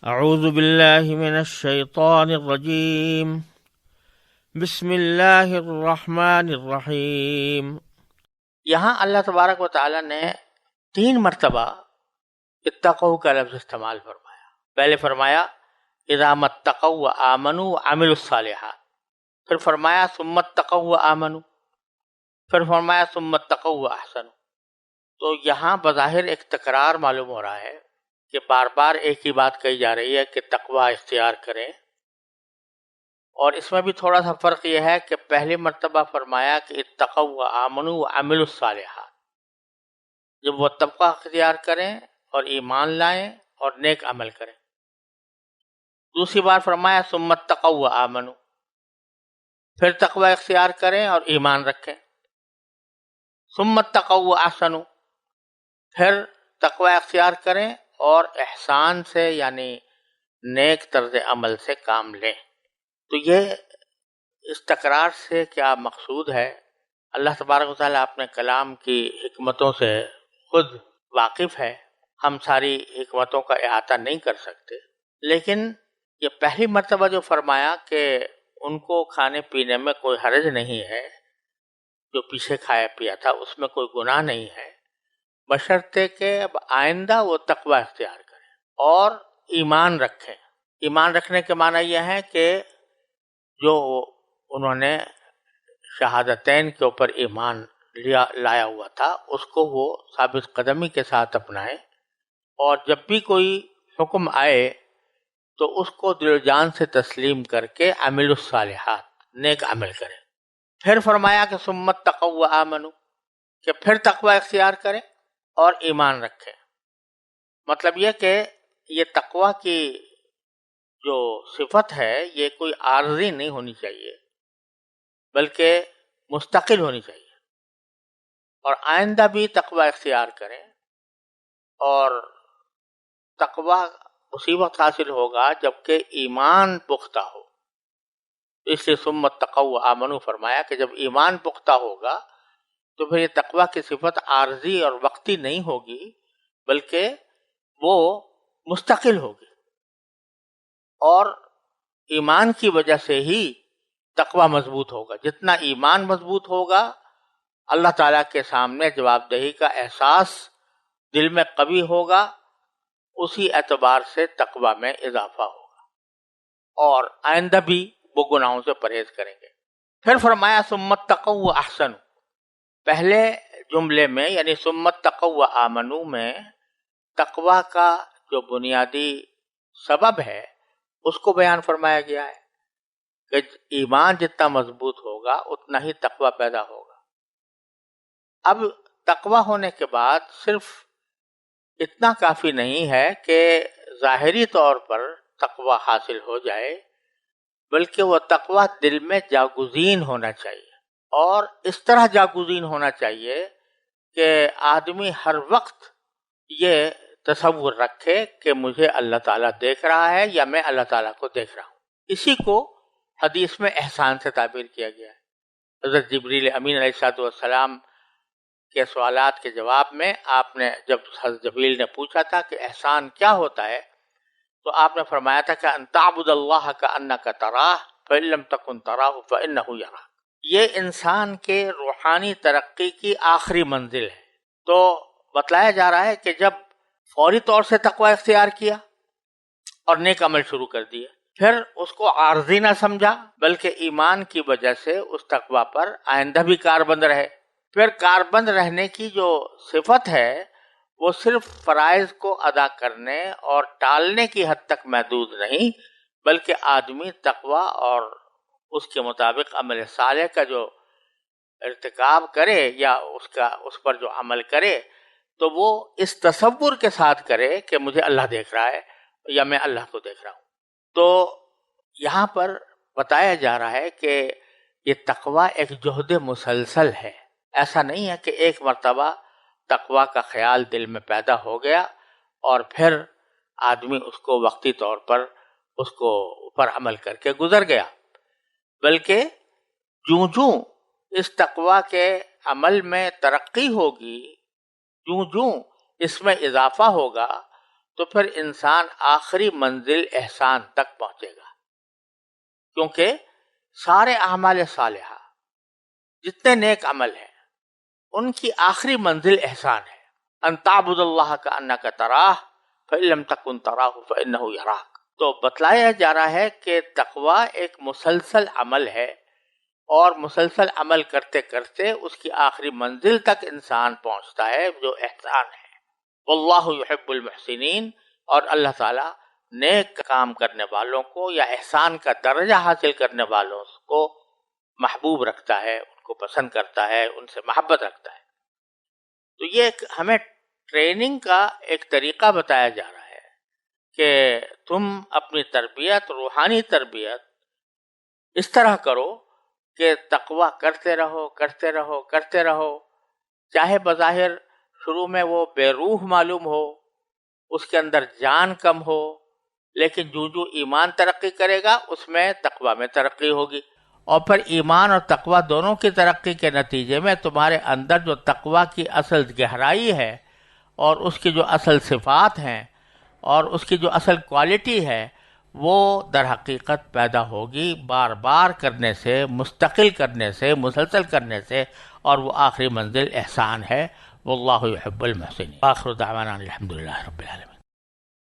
اعوذ باللہ من الشیطان الرجیم بسم اللہ الرحمن الرحیم۔ یہاں اللہ تبارک و تعالی نے 3 مرتبہ اتقوا کا لفظ استعمال فرمایا۔ پہلے فرمایا اذا متقوا وآمنوا وعملوا الصالحات، پھر فرمایا ثم اتقوا وآمنوا، پھر فرمایا ثم اتقوا واحسنوا۔ تو یہاں بظاہر ایک تکرار معلوم ہو رہا ہے کہ بار بار ایک ہی بات کہی جا رہی ہے کہ تقوی اختیار کریں، اور اس میں بھی تھوڑا سا فرق یہ ہے کہ پہلی مرتبہ فرمایا کہ اتقوا وآمنوا وعملوا الصالحات، جب وہ تقوی اختیار کریں اور ایمان لائیں اور نیک عمل کریں۔ دوسری بار فرمایا ثم اتقوا وآمنوا، پھر تقوی اختیار کریں اور ایمان رکھیں۔ ثم اتقوا واحسنوا، پھر تقوی اختیار کریں اور احسان سے یعنی نیک طرز عمل سے کام لیں۔ تو یہ اس تکرار سے کیا مقصود ہے؟ اللہ تبارک و تعالیٰ اپنے کلام کی حکمتوں سے خود واقف ہے، ہم ساری حکمتوں کا احاطہ نہیں کر سکتے، لیکن یہ پہلی مرتبہ جو فرمایا کہ ان کو کھانے پینے میں کوئی حرج نہیں ہے، جو پیچھے کھایا پیا تھا اس میں کوئی گناہ نہیں ہے، بشرطے کہ اب آئندہ وہ تقوی اختیار کریں اور ایمان رکھیں۔ ایمان رکھنے کے معنی یہ ہے کہ جو انہوں نے شہادتین کے اوپر ایمان لایا ہوا تھا اس کو وہ ثابت قدمی کے ساتھ اپنائیں، اور جب بھی کوئی حکم آئے تو اس کو دل و جان سے تسلیم کر کے عمل الصالحات نیک عمل کریں۔ پھر فرمایا کہ ثم اتقوا وآمنوا، کہ پھر تقوی اختیار کریں اور ایمان رکھیں۔ مطلب یہ کہ یہ تقوی کی جو صفت ہے یہ کوئی عارضی نہیں ہونی چاہیے بلکہ مستقل ہونی چاہیے، اور آئندہ بھی تقوی اختیار کریں، اور تقوی اسی وقت حاصل ہوگا جبکہ ایمان پختہ ہو۔ اس لیے ثم اتقوا وآمنوا فرمایا کہ جب ایمان پختہ ہوگا تو پھر یہ تقوی کی صفت عارضی اور وقتی نہیں ہوگی بلکہ وہ مستقل ہوگی، اور ایمان کی وجہ سے ہی تقوی مضبوط ہوگا۔ جتنا ایمان مضبوط ہوگا اللہ تعالیٰ کے سامنے جواب دہی کا احساس دل میں قوی ہوگا، اسی اعتبار سے تقوی میں اضافہ ہوگا، اور آئندہ بھی وہ گناہوں سے پرہیز کریں گے۔ پھر فرمایا ثم اتقوا واحسنوا، پہلے جملے میں یعنی ثم اتقوا وآمنوا میں تقوی کا جو بنیادی سبب ہے اس کو بیان فرمایا گیا ہے کہ ایمان جتنا مضبوط ہوگا اتنا ہی تقوی پیدا ہوگا۔ اب تقوی ہونے کے بعد صرف اتنا کافی نہیں ہے کہ ظاہری طور پر تقوی حاصل ہو جائے، بلکہ وہ تقوی دل میں جاگزین ہونا چاہیے، اور اس طرح جاگزین ہونا چاہیے کہ آدمی ہر وقت یہ تصور رکھے کہ مجھے اللہ تعالیٰ دیکھ رہا ہے یا میں اللہ تعالیٰ کو دیکھ رہا ہوں۔ اسی کو حدیث میں احسان سے تعبیر کیا گیا ہے۔ حضرت جبریل امین علیہ السلام کے سوالات کے جواب میں آپ نے جب حضرت جبریل نے پوچھا تھا کہ احسان کیا ہوتا ہے تو آپ نے فرمایا تھا کہ ان تعبد اللہ کأنک تراہ فإن لم تکن تراہ فإنہ یراک۔ یہ انسان کے روحانی ترقی کی آخری منزل ہے۔ تو بتلایا جا رہا ہے کہ جب فوری طور سے تقوی اختیار کیا اور نیک عمل شروع کر دیا، پھر اس کو عارضی نہ سمجھا بلکہ ایمان کی وجہ سے اس تقوی پر آئندہ بھی کاربند رہے۔ پھر کاربند رہنے کی جو صفت ہے وہ صرف فرائض کو ادا کرنے اور ٹالنے کی حد تک محدود نہیں، بلکہ آدمی تقوی اور اس کے مطابق عمل صالح کا جو ارتکاب کرے یا اس پر جو عمل کرے تو وہ اس تصور کے ساتھ کرے کہ مجھے اللہ دیکھ رہا ہے یا میں اللہ کو دیکھ رہا ہوں۔ تو یہاں پر بتایا جا رہا ہے کہ یہ تقوی ایک جہد مسلسل ہے۔ ایسا نہیں ہے کہ ایک مرتبہ تقوی کا خیال دل میں پیدا ہو گیا اور پھر آدمی اس کو وقتی طور پر اس کو اوپر عمل کر کے گزر گیا، بلکہ جوں اس تقوی کے عمل میں ترقی ہوگی، جوں اس میں اضافہ ہوگا تو پھر انسان آخری منزل احسان تک پہنچے گا، کیونکہ سارے اعمال صالحہ جتنے نیک عمل ہیں ان کی آخری منزل احسان ہے۔ ان تعبد اللہ کأنک تراہ فإن لم تکن تراہ فإنہ یراک۔ تو بتلایا جا رہا ہے کہ تقوی ایک مسلسل عمل ہے، اور مسلسل عمل کرتے کرتے اس کی آخری منزل تک انسان پہنچتا ہے جو احسان ہے۔ واللہ یحب المحسنین، اور اللہ تعالیٰ نیک کام کرنے والوں کو یا احسان کا درجہ حاصل کرنے والوں کو محبوب رکھتا ہے، ان کو پسند کرتا ہے، ان سے محبت رکھتا ہے۔ تو یہ ہمیں ٹریننگ کا ایک طریقہ بتایا جا رہا ہے کہ تم اپنی تربیت، روحانی تربیت اس طرح کرو کہ تقوی کرتے رہو کرتے رہو کرتے رہو، چاہے بظاہر شروع میں وہ بے روح معلوم ہو، اس کے اندر جان کم ہو، لیکن جو ایمان ترقی کرے گا اس میں تقوی میں ترقی ہوگی، اور پھر ایمان اور تقوی دونوں کی ترقی کے نتیجے میں تمہارے اندر جو تقوی کی اصل گہرائی ہے اور اس کی جو اصل صفات ہیں اور اس کی جو اصل کوالٹی ہے وہ در حقیقت پیدا ہوگی بار بار کرنے سے، مستقل کرنے سے، مسلسل کرنے سے، اور وہ آخری منزل احسان ہے۔ واللہ یحب المحسنین۔ آخر دعوانا الحمدللہ رب العالمین۔